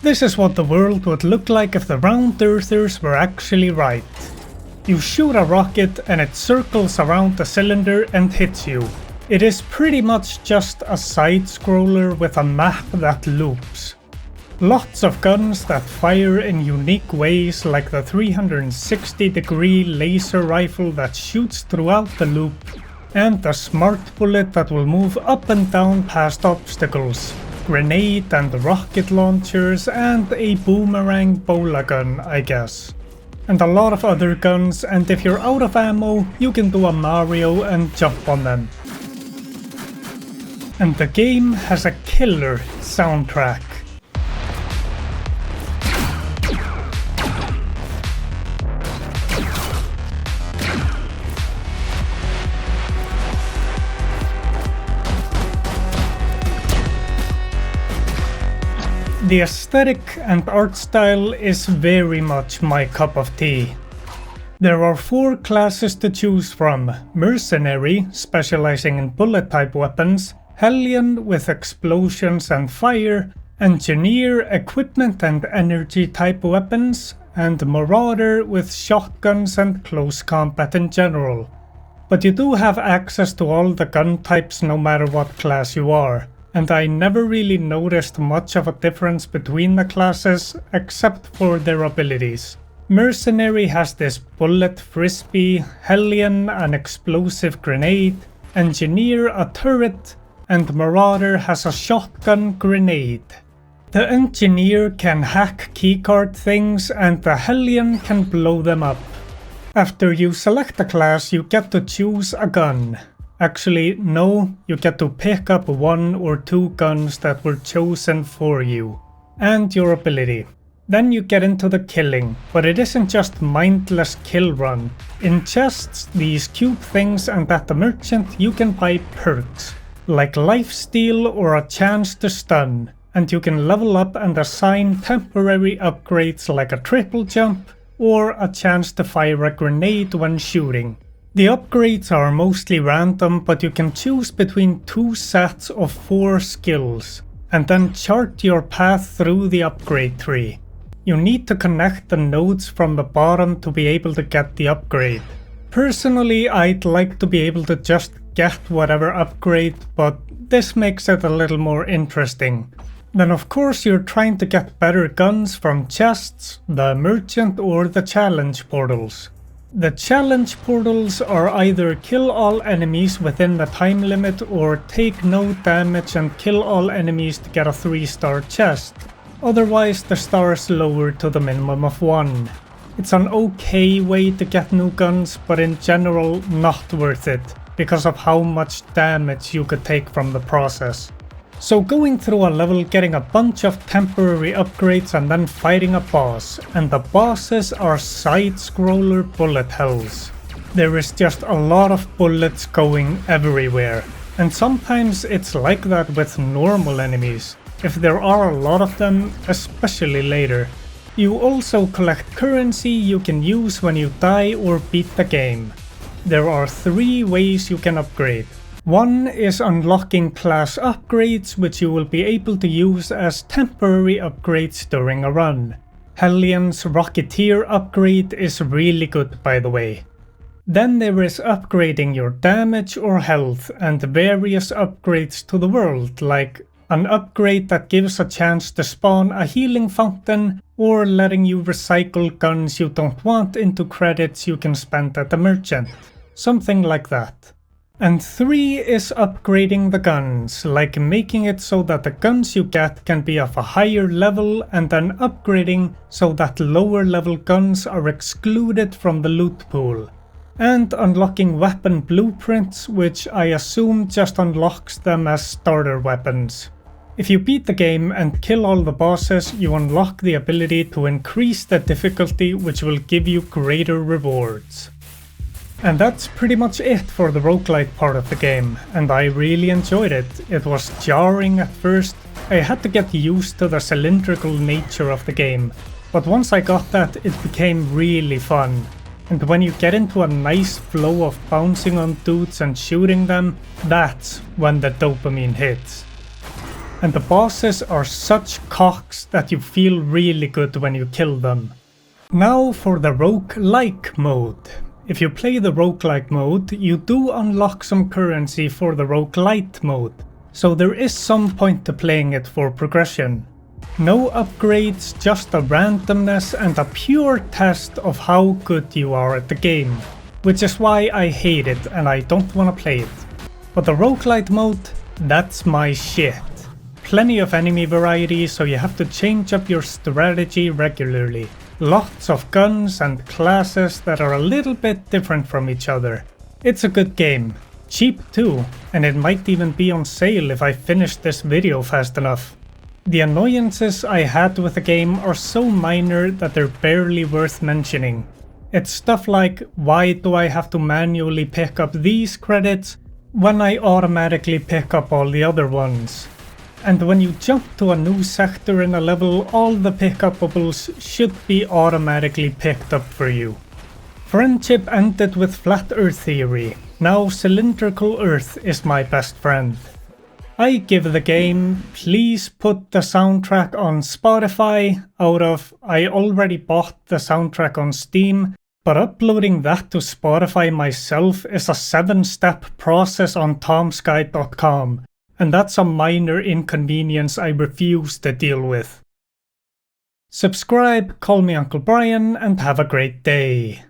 This is what the world would look like if the round earthers were actually right. You shoot a rocket and it circles around the cylinder and hits you. It is pretty much just a side-scroller with a map that loops. Lots of guns that fire in unique ways, like the 360-degree laser rifle that shoots throughout the loop, and the smart bullet that will move up and down past obstacles, grenade and rocket launchers, and a boomerang bola gun, I guess. And a lot of other guns, and if you're out of ammo, you can do a Mario and jump on them. And the game has a killer soundtrack. The aesthetic and art style is very much my cup of tea. There are 4 classes to choose from: Mercenary, specializing in bullet type weapons, Hellion with explosions and fire, Engineer, equipment and energy type weapons, and Marauder with shotguns and close combat in general. But you do have access to all the gun types no matter what class you are. And I never really noticed much of a difference between the classes, except for their abilities. Mercenary has this bullet frisbee, Hellion an explosive grenade, Engineer a turret, and Marauder has a shotgun grenade. The Engineer can hack keycard things and the Hellion can blow them up. After you select a class, you get to choose a gun. Actually, no, you get to pick up 1 or 2 guns that were chosen for you, and your ability. Then you get into the killing, but it isn't just mindless kill run. In chests, these cube things, and at the merchant you can buy perks, like lifesteal or a chance to stun, and you can level up and assign temporary upgrades like a triple jump, or a chance to fire a grenade when shooting. The upgrades are mostly random, but you can choose between 2 sets of 4 skills, and then chart your path through the upgrade tree. You need to connect the nodes from the bottom to be able to get the upgrade. Personally, I'd like to be able to just get whatever upgrade, but this makes it a little more interesting. Then of course you're trying to get better guns from chests, the merchant, or the challenge portals. The challenge portals are either kill all enemies within the time limit or take no damage and kill all enemies to get a 3-star chest. Otherwise the star is lowered to the minimum of 1. It's an okay way to get new guns, but in general not worth it, because of how much damage you could take from the process. So going through a level, getting a bunch of temporary upgrades and then fighting a boss, and the bosses are side-scroller bullet hells. There is just a lot of bullets going everywhere, and sometimes it's like that with normal enemies, if there are a lot of them, especially later. You also collect currency you can use when you die or beat the game. There are 3 ways you can upgrade. 1 is unlocking class upgrades, which you will be able to use as temporary upgrades during a run. Hellion's Rocketeer upgrade is really good, by the way. Then there is upgrading your damage or health, and various upgrades to the world, like an upgrade that gives a chance to spawn a healing fountain, or letting you recycle guns you don't want into credits you can spend at the merchant. Something like that. And 3 is upgrading the guns, like making it so that the guns you get can be of a higher level, and then upgrading so that lower level guns are excluded from the loot pool. And unlocking weapon blueprints, which I assume just unlocks them as starter weapons. If you beat the game and kill all the bosses, you unlock the ability to increase the difficulty, which will give you greater rewards. And that's pretty much it for the roguelite part of the game, and I really enjoyed it. It was jarring at first. I had to get used to the cylindrical nature of the game, but once I got that, it became really fun. And when you get into a nice flow of bouncing on dudes and shooting them, that's when the dopamine hits. and the bosses are such cocks that you feel really good when you kill them. Now for the roguelike mode. If you play the roguelike mode, you do unlock some currency for the roguelite mode, so there is some point to playing it for progression. No upgrades, just a randomness and a pure test of how good you are at the game, which is why I hate it and I don't want to play it. But the roguelite mode, that's my shit. Plenty of enemy variety, so you have to change up your strategy regularly. Lots of guns and classes that are a little bit different from each other. It's a good game. Cheap too, and it might even be on sale if I finish this video fast enough. The annoyances I had with the game are so minor that they're barely worth mentioning. It's stuff like, why do I have to manually pick up these credits when I automatically pick up all the other ones? And when you jump to a new sector in a level, all the pickupables should be automatically picked up for you. Friendship ended with flat earth theory. Now cylindrical earth is my best friend. I give the game, please put the soundtrack on Spotify out of I already bought the soundtrack on Steam, but uploading that to Spotify myself is a 7-step process on tomsky.com, and that's a minor inconvenience I refuse to deal with. Subscribe, call me Uncle Brian, and have a great day.